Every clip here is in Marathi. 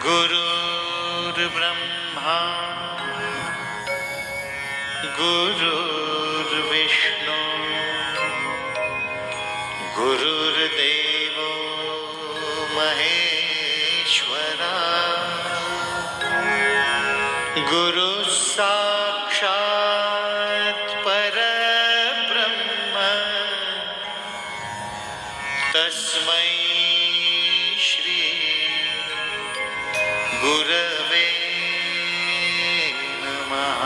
गुरुर्ब्रह्मा गुरुर्विष्णु गुरुर्देवो महेश्वरा गुरुः साक्षात् परब्रह्म तस्मै श्री गुरवे नमः।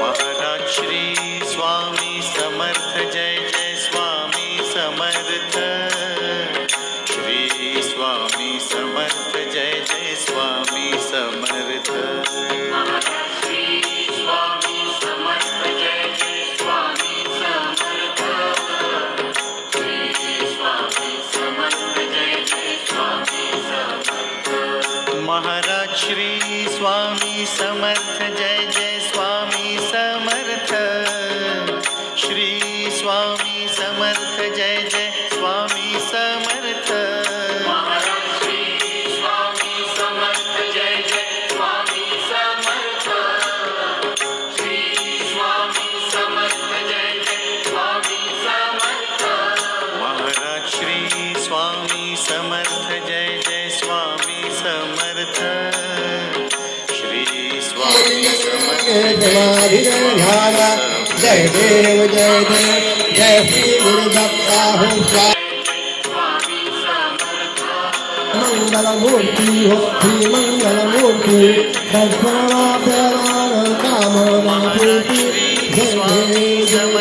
महाराज श्री स्वामी समर्थ जय जय स्वामी समर्थ। श्री स्वामी समर्थ जय जय स्वामी समर्थ। श्री स्वामी समर्थ जय जय स्वामी समर्थ। श्री स्वामी समर्थ जय जय स्वामी समर्थ। महाराज श्री स्वामी समर्थ जय जय स्वामी समर्थ। श्री स्वामी समर्थ जय जय स्वामी समर्थ। महाराज श्री स्वामी समर्थ जय जय स्वामी समर्थ। श्री स्वामी समर्थ जय जय स्वामी समर्थ। महाराज श्री स्वामी समर्थ जय जय स्वामी समर्थ। श्री स्वामी समर्थ जय जय देव जय देव जय श्री गुरुदत्ता हो स्वामी समर्थ। मंगलमूर्ति हो श्री मंगलमूर्ति कामनापूर्ति जय देव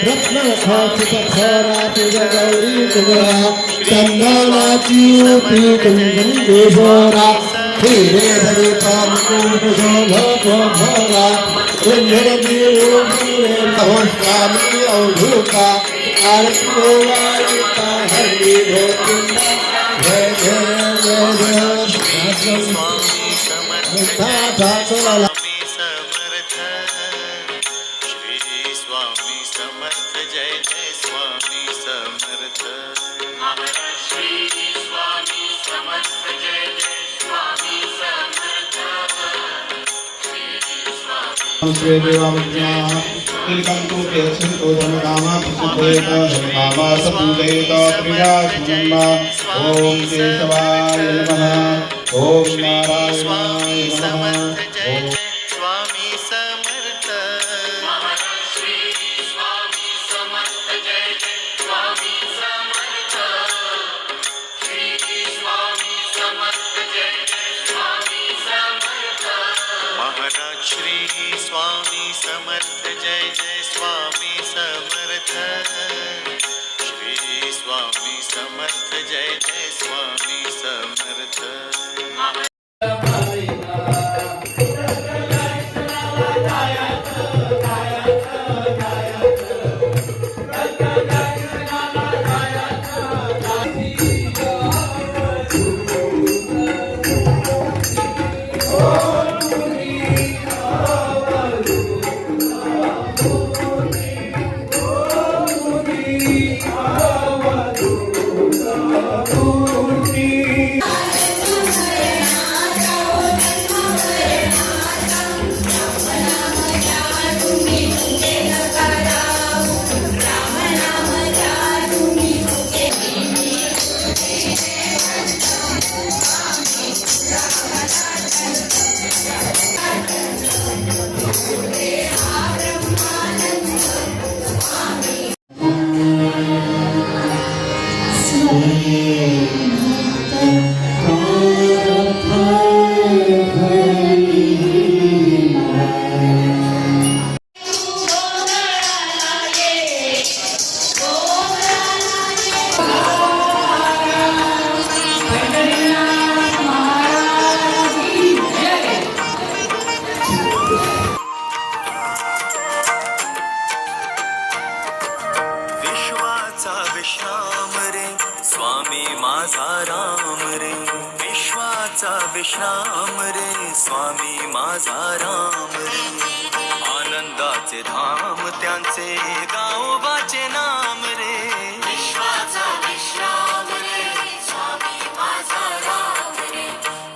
रत्न खचित खराति गौरी तुगरा चंदनाची प्रीतम गंगेश्वरा धीरे धीरे काम भरा स्वामी अवधूता हरि जय जय जय जय स्वामी समर्थ जय स्वामी समर्थ। श्री स्वामी समर्थ जय जय स्वामी समर्थ। श्री स्वामी समर्थ जय जय स्वामी समर्थ। श्री स्वामी श्रीदेवामज्ञा तिलकंतु केसंतो धनकामा पुष्पदेत धनकामा सपूजयत प्रियाशुनम्मा ओम केशवाय नमः ओम नारायणाय नमः ओम स्वामी समर्थ। श्री स्वामी समर्थ जय जय स्वामी समर्थ। श्री स्वामी समर्थ जय जय स्वामी समर्थ। महाराज श्री स्वामी समर्थ जय जय स्वामी समर्थ। श्री स्वामी समर्थ जय जय स्वामी समर्थ। विश्राम रे स्वामी माझा राम रे विश्वाचा विश्राम रे स्वामी माझा राम रे आनंदाचे धाम त्यांचे गावोबाचे नाम रे विश्वाचा विश्राम रे स्वामी माझा राम रे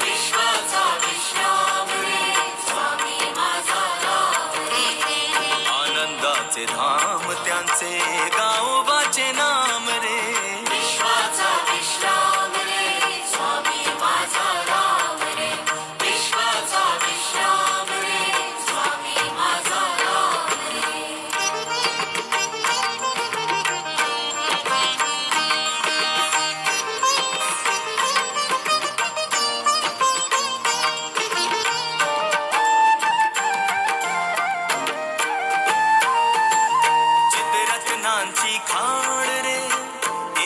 विश्वाचा विश्राम रे स्वामी माझा राम रे आनंदाचे धाम त्यांचे गावोबाचे नाम रे विश्वाचा विश्राम रे स्वामी माझा राम रे विश्वाचा विश्राम रे स्वामी माझा राम रे चितरत्नांची खाण रे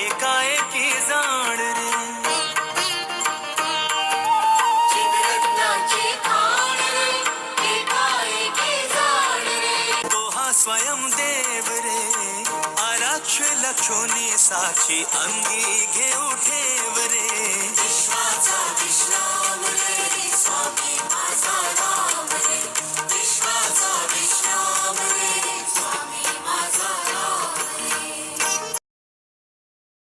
एकाएकी जाण रे चित्ररत्नाची खाण रे एकाएकी जाण रे तो हा स्वयं देव रे आराक्ष लक्षोनी साक्षी अंगी घेऊ ठेव रे विश्वाचा विश्राम रे स्वामी माझा